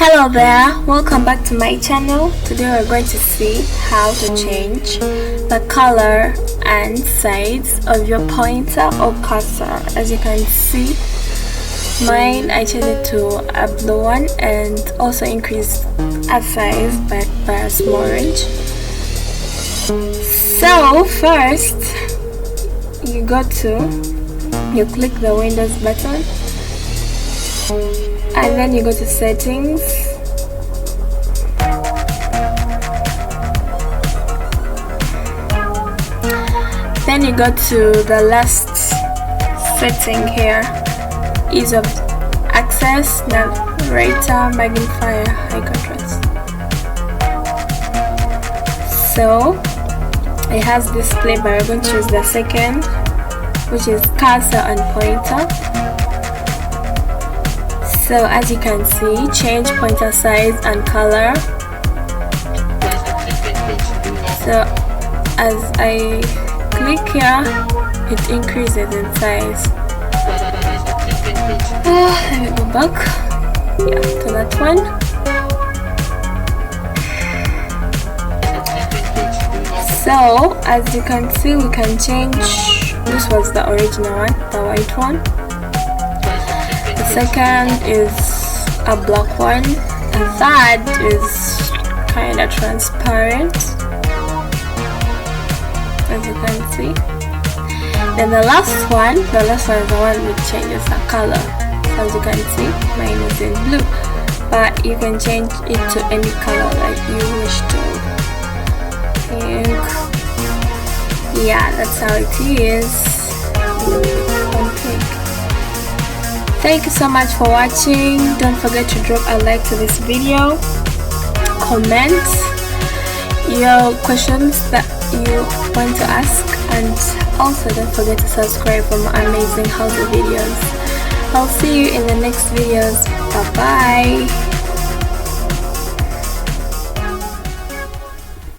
Hello there, welcome back to my channel. Today we're going to see how to change the color and size of your pointer or cursor. As you can see, mine, I changed it to a blue one and also increased a size by a small range. So first you click the Windows button and then you go to settings, then you go to the last setting here, ease of access, narrator, magnifier, high contrast. So it has display, but we're going to choose the second, which is cursor and pointer. So as you can see, change pointer size and color. So as I click here, it increases in size. Let me go back to that one. So as you can see, we can change. This was the original one, the white one. The second is a black one. The third is kind of transparent, as you can see. Then the last one is the one which changes the color. So as you can see, mine is in blue, but you can change it to any color that you wish to. Pink. Yeah, that's how it is. Thank you so much for watching. Don't forget to drop a like to this video, comment your questions that you want to ask, and also don't forget to subscribe for more amazing how-to videos. I'll see you in the next videos. Bye bye.